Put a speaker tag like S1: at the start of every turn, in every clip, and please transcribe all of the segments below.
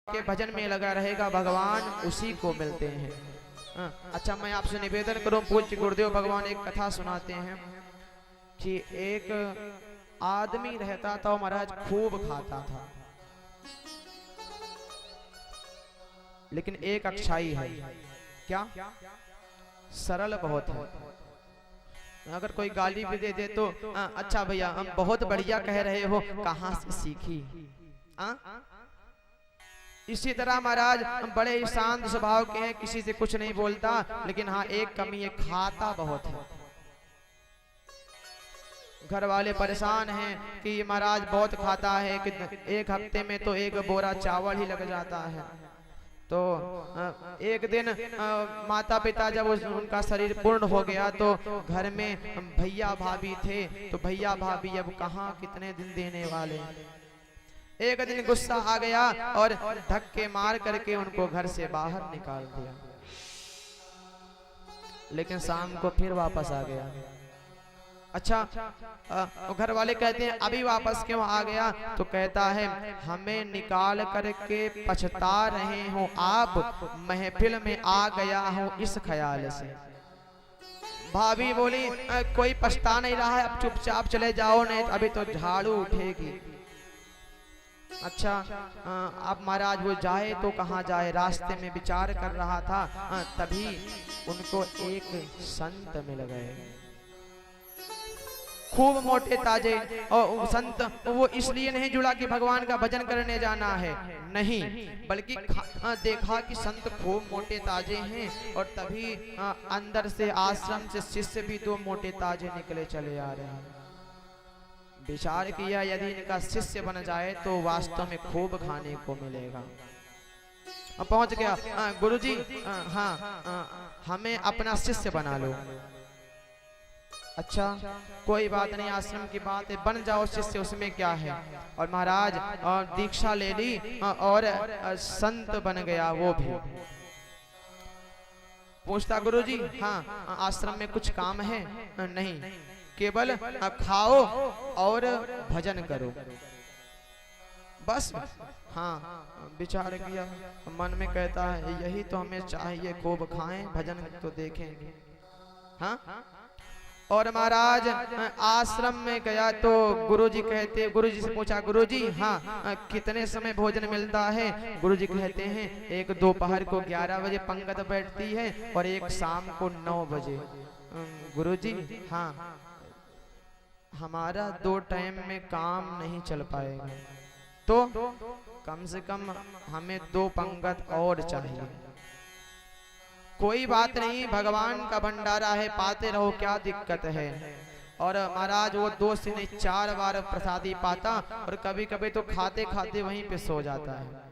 S1: के भजन में लगा रहेगा भगवान उसी को मिलते हैं। अच्छा, मैं आपसे निवेदन करूं, पूज्य गुरुदेव भगवान एक कथा सुनाते हैं कि एक आदमी रहता था, महाराज खूब खाता था, लेकिन एक अच्छाई है। क्या? सरल बहुत है। अगर कोई गाली भी दे दे तो अच्छा भैया हम बहुत बढ़िया कह रहे हो, कहां से सीखी? इसी तरह महाराज हम बड़े ही शांत स्वभाव के हैं, किसी से कुछ नहीं बोलता, लेकिन हाँ एक कमी है, खाता बहुत है। घर वाले परेशान हैं कि महाराज बहुत खाता है, कि एक हफ्ते में तो एक बोरा चावल ही लग जाता है। तो एक दिन माता पिता जब उनका शरीर पूर्ण हो गया तो घर में भैया भाभी थे, तो भैया भाभी अब कहाँ कितने दिन देने वाले। एक दिन गुस्सा आ गया और धक्के मार करके उनको घर से बाहर निकाल दिया, लेकिन शाम को फिर वापस आ गया। अच्छा, घर वाले कहते हैं अभी वापस क्यों आ गया? तो कहता है हमें निकाल करके पछता रहे हो आप, महफिल में आ गया हूं इस ख्याल से। भाभी बोली कोई पछता नहीं रहा है, अब चुपचाप चले जाओ, नहीं अभी तो झाड़ू उठेगी। अच्छा, अब महाराज वो जाए तो कहाँ जाए, रास्ते में विचार कर रहा था, तभी उनको एक संत मिल गए, खूब मोटे ताजे। और संत वो इसलिए नहीं जुड़ा कि भगवान का भजन करने जाना है, नहीं, बल्कि देखा कि संत खूब मोटे ताजे हैं, और तभी अंदर से आश्रम से शिष्य भी दो मोटे ताजे निकले चले आ रहे हैं। विचार किया यदि इनका शिष्य बन जाए तो वास्तव में खूब खाने को मिलेगा। पहुंच गया, गुरुजी हाँ हमें अपना शिष्य बना लो। अच्छा, कोई बात नहीं, आश्रम की बात है, बन जाओ शिष्य, उसमें क्या है। और महाराज दीक्षा ले ली और संत बन गया वो भी। पूछता गुरुजी हाँ आश्रम में कुछ काम है? नहीं, केवल खाओ और भजन करो, बस। हाँ, विचार किया, मन में कहता है यही तो हमें चाहिए, खूब खाएं भजन तो देखेंगे। हाँ, और महाराज आश्रम में गया तो गुरुजी कहते, गुरुजी से पूछा गुरुजी हाँ कितने समय भोजन मिलता है? गुरुजी कहते हैं एक दोपहर को 11 बजे पंगत बैठती है और एक शाम को 9 बजे। गुरुजी हाँ हमारा 2 टाइम में काम नहीं चल पाएगा, तो कम से कम हमें 2 पंगत और चाहिए। कोई बात नहीं, भगवान का भंडारा है, पाते रहो, क्या दिक्कत है। और महाराज वो 2 से नहीं 4 बार प्रसादी पाता, और कभी कभी तो खाते खाते वहीं पे सो जाता है।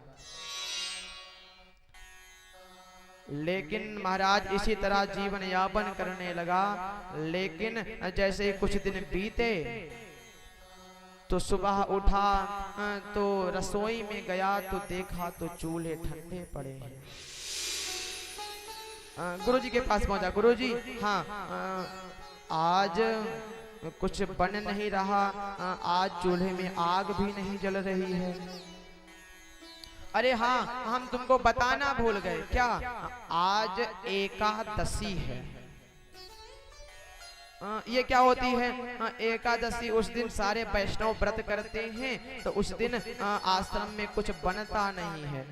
S1: लेकिन महाराज इसी तरह जीवन यापन करने लगा। लेकिन जैसे ही कुछ दिन बीते तो सुबह उठा तो रसोई में गया तो देखा तो चूल्हे ठंडे पड़े हैं। गुरुजी के पास पहुंचा, गुरुजी हाँ आज कुछ बन नहीं रहा, आज चूल्हे में आग भी नहीं जल रही है। अरे हाँ हम तुमको बताना भूल गए, क्या? आज एकादशी है। ये क्या होती है? एकादशी, उस दिन सारे वैष्णव व्रत करते हैं, तो उस दिन आश्रम में कुछ बनता नहीं है।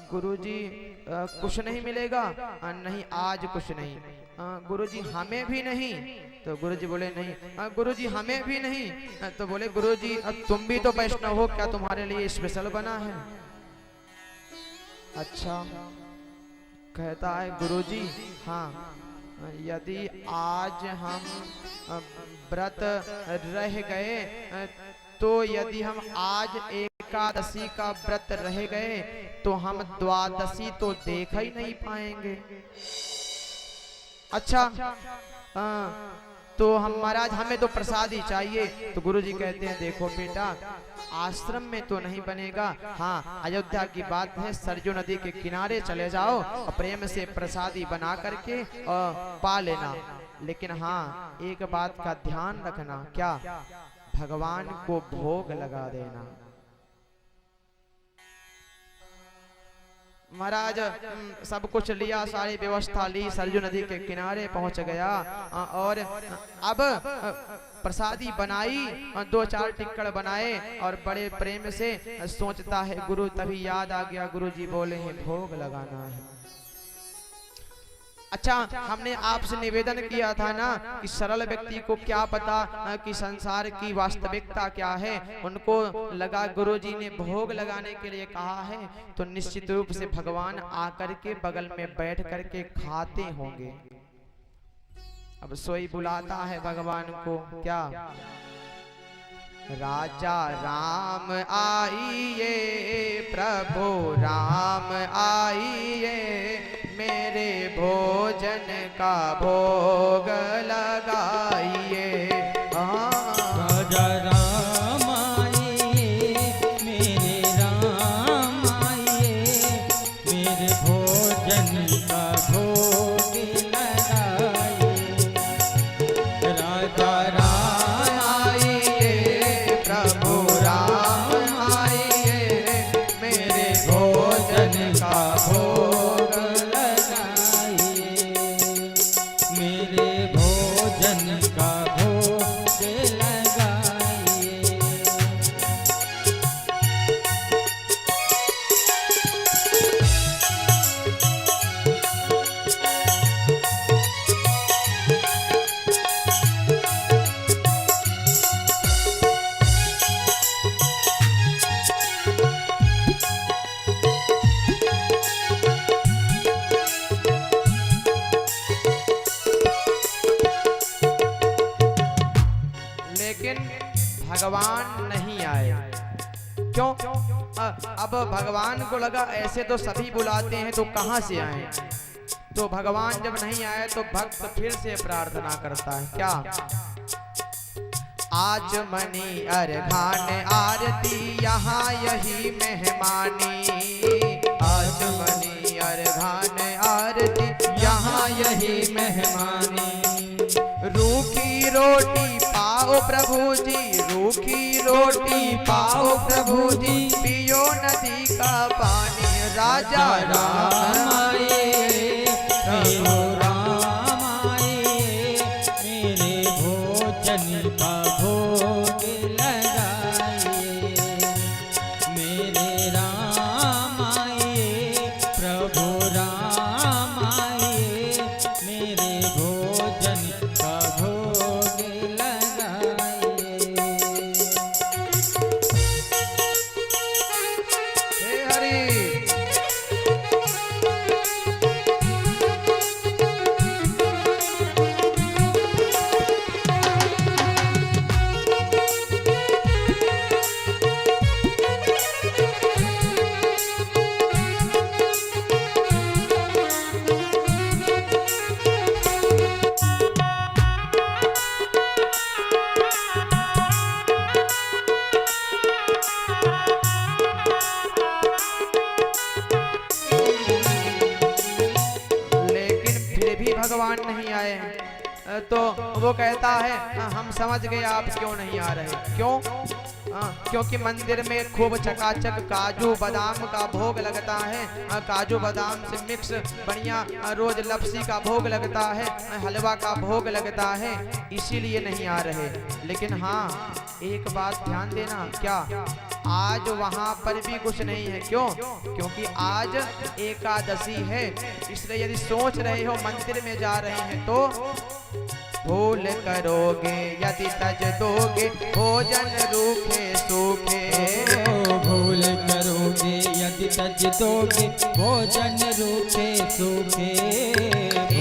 S1: गुरुजी कुछ नहीं मिलेगा? नहीं आज कुछ नहीं। गुरुजी हमें भी नहीं? तो गुरुजी बोले नहीं। गुरुजी हमें भी नहीं? तो बोले गुरुजी तुम भी तो वैष्णव हो, क्या तुम्हारे लिए स्पेशल बना है? अच्छा, कहता है गुरुजी हाँ यदि आज हम व्रत रह गए, तो यदि हम आज एकादशी का व्रत रह गए तो हम द्वादशी तो देख ही नहीं पाएंगे। अच्छा तो हम महाराज हमें तो प्रसाद ही चाहिए। तो गुरुजी कहते हैं देखो बेटा, आश्रम में तो नहीं बनेगा, हाँ अयोध्या की बात है, सरजू नदी के किनारे चले जाओ और प्रेम से प्रसादी बना करके पा लेना। लेकिन हाँ एक बात का ध्यान रखना, क्या? भगवान को भोग लगा देना। महाराज सब कुछ लिया, सारी व्यवस्था ली, सरजू नदी के किनारे पहुंच गया और अब प्रसादी बनाई, 2-4 टिक्कड़ बनाए और बड़े प्रेम से सोचता है गुरु, तभी याद आ गया गुरु जी बोले हैं भोग लगाना है। अच्छा, हमने आपसे निवेदन किया था ना कि सरल व्यक्ति को क्या पता कि संसार की वास्तविकता क्या है, उनको लगा गुरुजी ने भोग लगाने के लिए कहा है तो निश्चित रूप से भगवान आकर के बगल में बैठ करके खाते होंगे। अब सोई बुलाता है भगवान को, क्या राजा राम आइए, प्रभु राम आइए, मेरे भोजन का भोग लगाइए।
S2: राजा राम आइए, मेरे राम आइए, मेरे भोजन का भोग लगाइए। राजा राम आइए,
S1: प्रभु राम आइए, मेरे भोजन का भोग भगवान नहीं आए। क्यों? अब भगवान को लगा ऐसे तो सभी बुलाते हैं तो कहां से आए। तो भगवान जब नहीं आए तो भक्त फिर से प्रार्थना करता है, क्या आज मनी अर्घान आरती यहाँ यही मेहमानी, आज मनी अर्घान आरती यहाँ यही मेहमानी। रूखी रोटी पाओ प्रभु जी, रूखी रोटी पाओ प्रभु जी, पियो नदी का पानी। राजा राम आए,
S2: प्रभु राम आए, मेरे भोजन का भोग लगाइए। मेरे राम आए, प्रभु राम आए, मेरे भोजन का भोग लगाइए।
S1: हे हरि भगवान नहीं आए तो वो कहता है हम समझ गए आप क्यों नहीं आ रहे। क्यों? क्योंकि मंदिर में खूब चकाचक काजू बादाम का भोग लगता है, काजू बादाम से मिक्स बढ़िया रोज लपसी का भोग लगता है, हलवा का भोग लगता है, इसीलिए नहीं आ रहे। लेकिन हाँ एक बात ध्यान देना, क्या आज वहां पर भी कुछ नहीं है। क्यों? क्योंकि आज एकादशी है, इसलिए यदि सोच रहे हो मंदिर में जा रहे हैं तो भूल करोगे यदि तज दोगे भोजन रूखे सूखे।
S2: भूल करोगे यदि तज दोगे भोजन रूखे सूखे।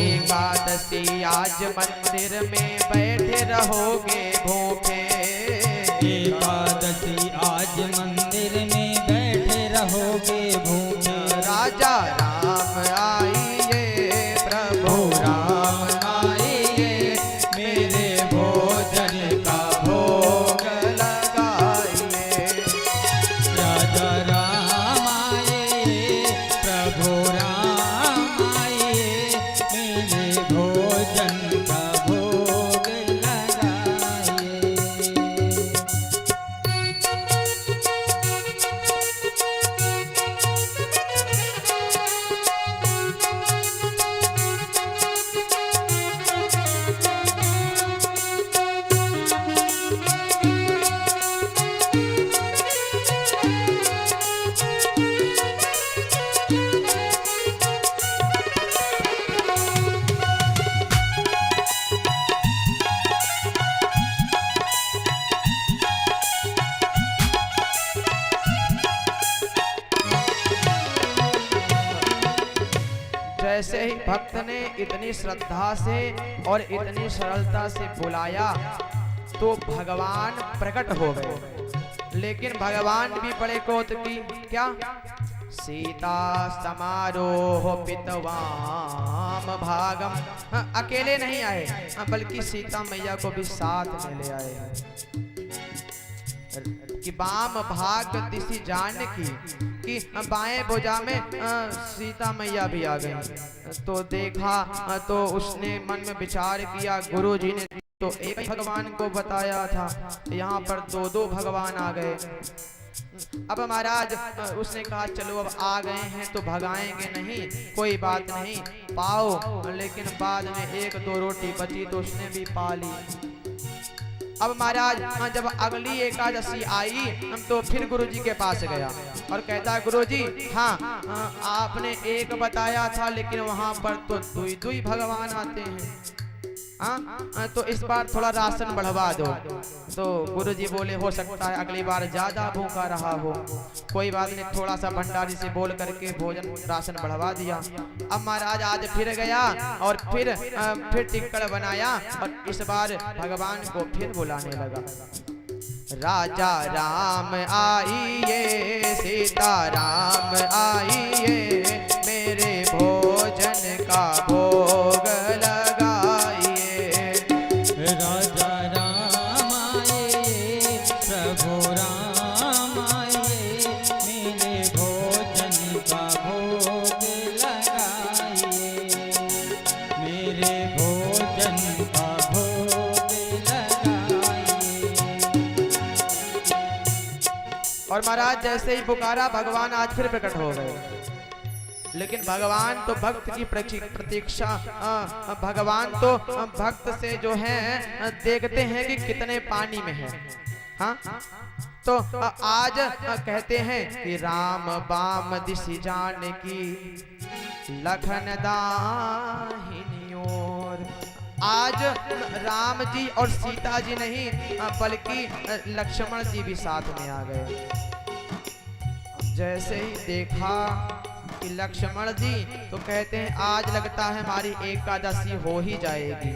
S1: एकादशी आज मंदिर में बैठे रहोगे भूखे।
S2: एकादशी आज मंदिर में बैठे रहोगे भूखे।
S1: राजा राम आइए, प्रभु राम आइए, मेरे भोजन का भोग लगाइए।
S2: राजा राम आए, प्रभु राम आए, मेरे भोजन का भोग लगाइए।
S1: जैसे ही भक्त ने इतनी श्रद्धा से और इतनी सरलता से बुलाया तो भगवान प्रकट हो गए। लेकिन भगवान भी बड़े कौतुकी, क्या? सीता समारोह पितवाम भागम, अकेले नहीं आए बल्कि सीता मैया को भी साथ में ले आए हैं कि वाम भाग दिशि जान की, कि बाएं भुजा में सीता मैया भी आ गई। तो देखा तो उसने मन में विचार किया, गुरु जी ने तो एक ही भगवान को बताया था, यहाँ पर दो दो भगवान आ गए। अब महाराज उसने कहा चलो अब आ गए हैं तो भगाएंगे नहीं, कोई बात नहीं, पाओ। लेकिन बाद में एक दो रोटी बची तो उसने भी पा ली। अब महाराज जब अगली एकादशी आई तो फिर गुरुजी के पास गया और कहता है गुरुजी हाँ आपने एक बताया था लेकिन वहां पर तो दुई दुई भगवान आते हैं, तो इस बार थोड़ा राशन बढ़वा दो। तो गुरुजी बोले हो सकता है अगली बार ज्यादा भूखा रहा हो, कोई बात नहीं, थोड़ा सा भंडारी से बोल करके भोजन राशन बढ़वा दिया। अब महाराज आज फिर गया और फिर टिक्कड़ बनाया और इस बार भगवान को फिर बुलाने लगा। राजा राम आइए, सीता राम आइए, मेरे भोजन का भोग लगाइए।
S2: राजा राम आइए, प्रभु राम आइए, मेरे भोजन का भोग लगाइए, मेरे भोजन का भोग लगाइए।
S1: और महाराज जैसे ही पुकारा भगवान आज फिर प्रकट हो गए। लेकिन भगवान तो भक्त की प्रतीक्षा, भगवान तो भक्त से जो है देखते हैं कि कितने पानी में है। हाँ तो आज कहते हैं कि राम बाम दिशि जान की, लखन दाहिनी ओर। आज राम जी और सीता जी नहीं बल्कि लक्ष्मण जी भी साथ में आ गए। जैसे ही देखा कि लक्ष्मण जी तो कहते हैं आज लगता है हमारी एकादशी हो ही जाएगी।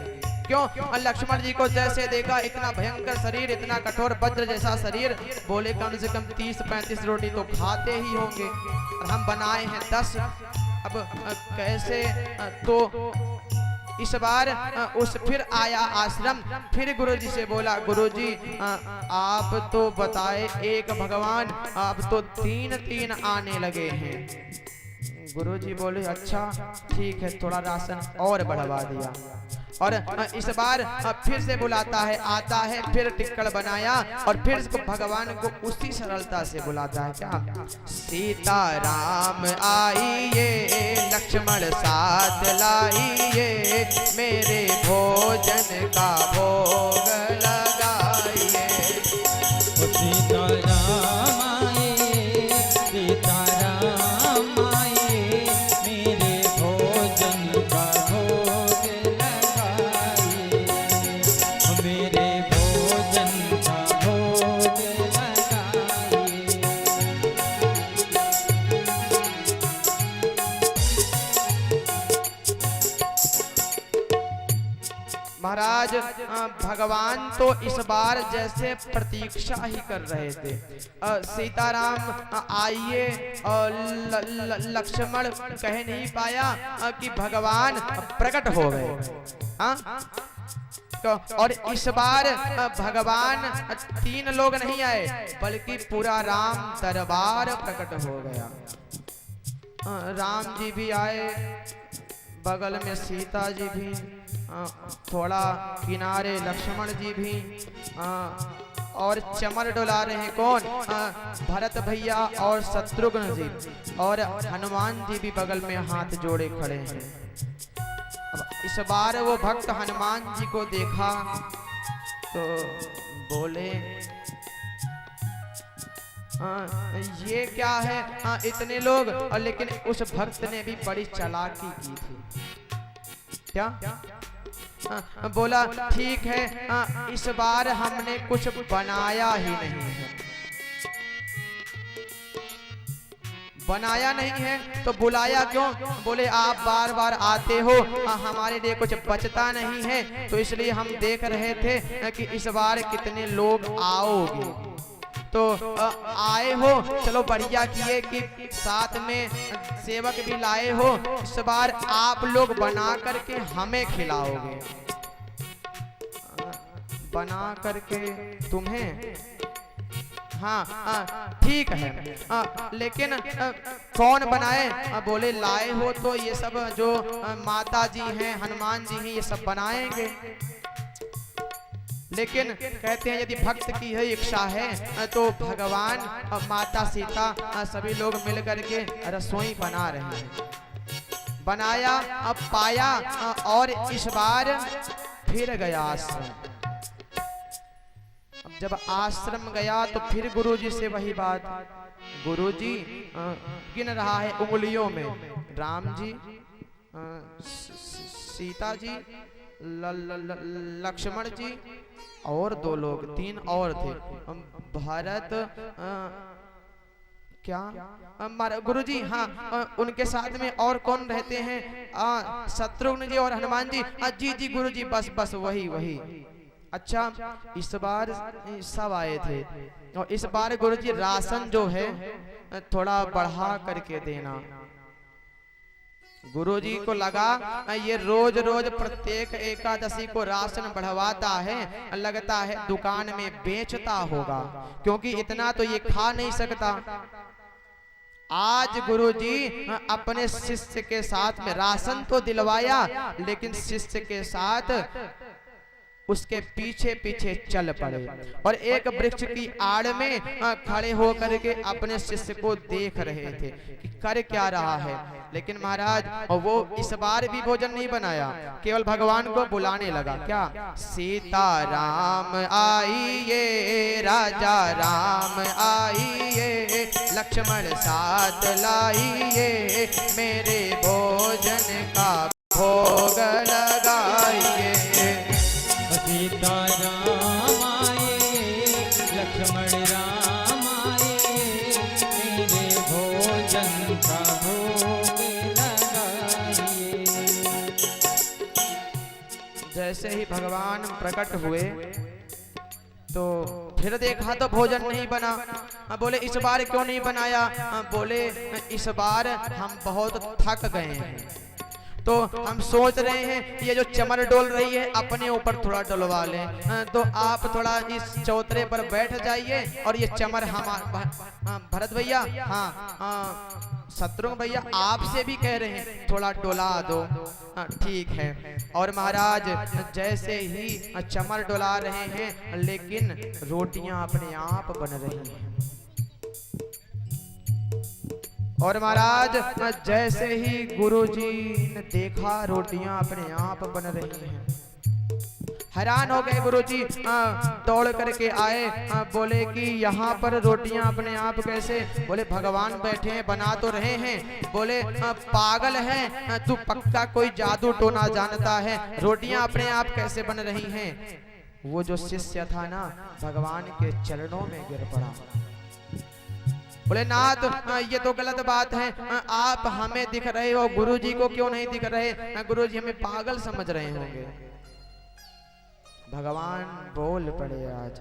S1: क्यों? लक्ष्मण जी को जैसे देखा इतना भयंकर शरीर, इतना कठोर वज्र जैसा शरीर, बोले कम से कम 30-35 रोटी तो खाते ही होंगे और हम बनाए हैं 10। अब कैसे? तो इस बार उस फिर आया आश्रम, फिर गुरुजी से बोला गुरुजी आप तो बताए एक भगवान, आप तो 3-3 आने लगे हैं। गुरुजी बोले अच्छा ठीक है, थोड़ा राशन और बढ़वा दिया। और इस बार फिर से बुलाता है, आता है, फिर टिक्कड़ बनाया और फिर इसको भगवान को उसी सरलता से बुलाता है। क्या? सीता राम आइए, लक्ष्मण साथ लाइए, मेरे भोजन का भोग लगाइए।
S2: सीता राम आए, सीता राम आए, मेरे भोजन का भोग लगाइए, मेरे भोजन का भोग लगाइए।
S1: महाराज भगवान तो इस बार जैसे प्रतीक्षा ही कर रहे थे। सीताराम आइए और लक्ष्मण कह नहीं पाया कि भगवान प्रकट हो गए। और इस बार भगवान 3 लोग नहीं आए बल्कि पूरा राम दरबार प्रकट हो गया। राम जी भी आए, बगल में सीता जी भी, थोड़ा किनारे लक्ष्मण जी भी, और चमर डोला रहे हैं कौन? भरत भैया और शत्रुघ्न जी, और हनुमान जी भी बगल में हाथ जोड़े खड़े हैं। अब इस बार वो भक्त हनुमान जी को देखा तो बोले ये क्या है इतने लोग? और लेकिन उस भक्त ने भी बड़ी चालाकी की थी। क्या? बोला ठीक है, इस बार हमने कुछ बनाया ही नहीं है, बनाया नहीं है तो बुलाया क्यों? बोले आप बार बार आते हो, हमारे लिए कुछ बचता नहीं है, तो इसलिए हम देख रहे थे कि इस बार कितने लोग आओगे। तो आए हो, चलो बढ़िया किए कि साथ में सेवक भी लाए हो। इस बार आप लोग बना करके हमें खिलाओगे, बना करके तुम्हें। हाँ ठीक है, लेकिन कौन बनाए? बोले लाए हो तो ये सब जो माता जी हैं, हनुमान जी हैं, ये सब बनाएंगे। लेकिन कहते हैं यदि भक्त की है इच्छा है तो भगवान और माता सीता सभी लोग मिल करके रसोई बना रहे हैं। बनाया, अब पाया, और इस बार फिर गया आश्रम। जब आश्रम गया तो फिर गुरुजी से वही बात। गुरुजी गिन रहा है उंगलियों में, राम जी, सीता जी, लक्ष्मण जी और 2 लोग, 3 और थे, भरत, क्या गुरुजी? हाँ, उनके साथ में और कौन रहते हैं? शत्रुघ्न जी और हनुमान जी। जी जी गुरुजी, बस बस वही। अच्छा, इस बार सब आए थे, और इस बार गुरुजी राशन जो है थोड़ा बढ़ा करके देना। गुरुजी को लगा ये रोज रोज प्रत्येक एकादशी को राशन बढ़वाता है, लगता है दुकान में बेचता होगा, क्योंकि इतना तो ये खा नहीं सकता। आज गुरुजी अपने शिष्य के साथ में राशन तो दिलवाया, लेकिन शिष्य के साथ उसके पीछे पीछे चल पड़े और एक वृक्ष की आड़ में खड़े होकर के अपने शिष्य को देख रहे थे कि कर क्या रहा है। लेकिन महाराज वो इस बार भी भोजन नहीं बनाया, केवल भगवान को बुलाने लगा। क्या? सीता राम आइए, राजा राम आइए, लक्ष्मण साथ लाइए, मेरे भोजन का भोग लगाइए।
S2: सीता राम आए, लक्ष्मण राम आए, मेरे भोजन का भोग लगाइए।
S1: जैसे ही भगवान प्रकट हुए तो फिर देखा तो भोजन नहीं बना। बोले इस बार क्यों नहीं बनाया? बोले इस बार हम बहुत थक गए हैं, तो हम सोच रहे हैं ये जो चमर डोल रही है अपने ऊपर थोड़ा डलवा लें, तो आप थोड़ा इस चौतरे पर बैठ जाइए और ये चमर हमारा भरत भैया, हाँ शत्रुघ्न भैया आपसे भी कह रहे हैं थोड़ा डोला दो। ठीक है। और महाराज जैसे ही चमर डोला रहे हैं, लेकिन रोटियां अपने आप बन रही हैं। और महाराज जैसे ही गुरुजी ने देखा रोटियां अपने आप बन रही हैं, हैरान हो गए। गुरुजी दौड़ करके आए, बोले कि यहाँ पर रोटियां अपने आप कैसे? बोले भगवान बैठे हैं, बना तो रहे हैं। बोले पागल है तू, पक्का कोई जादू टोना जानता है, रोटियां अपने आप कैसे बन रही हैं? वो जो शिष्य था ना, भगवान के चरणों में गिर पड़ा। बोले नाथ ये तो गलत बात है, आप हमें दिख रहे हो, गुरुजी को क्यों नहीं दिख रहे? गुरुजी हमें पागल समझ रहे होंगे। भगवान बोल पड़े आज,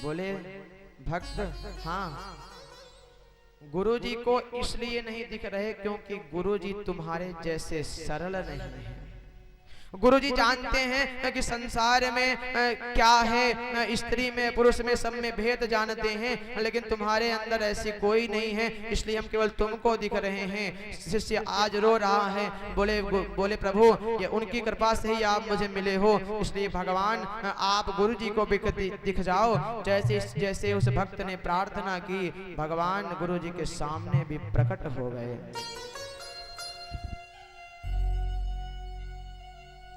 S1: बोले भक्त हाँ, गुरुजी को इसलिए नहीं दिख रहे क्योंकि गुरुजी तुम्हारे जैसे सरल नहीं है। गुरुजी जानते हैं कि संसार में क्या है, स्त्री में पुरुष में सब में भेद जानते हैं, लेकिन तुम्हारे अंदर ऐसी कोई नहीं है, इसलिए हम केवल तुमको दिख रहे हैं। शिष्य आज रो रहा है। बोले प्रभु ये उनकी कृपा से ही आप मुझे मिले हो, इसलिए भगवान आप गुरुजी को दिख जाओ। जैसे उस भक्त ने प्रार्थना की, भगवान गुरुजी के सामने भी प्रकट हो गए।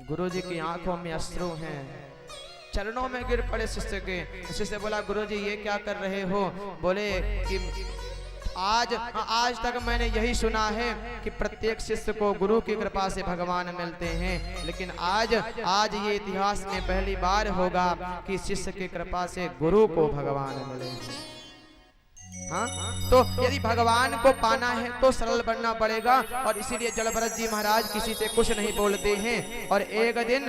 S1: गुरुजी की आंखों में अश्रु हैं, चरणों में गिर पड़े शिष्य के। शिष्य बोला गुरुजी ये क्या कर रहे हो? बोले कि आज तक मैंने यही सुना है कि प्रत्येक शिष्य को गुरु की कृपा से भगवान मिलते हैं, लेकिन आज ये इतिहास में पहली बार होगा कि शिष्य की कृपा से गुरु को भगवान मिले। हाँ, तो यदि भगवान को पाना है तो सरल बनना पड़ेगा। और इसीलिए जलभरत जी महाराज किसी से कुछ नहीं बोलते हैं। और एक दिन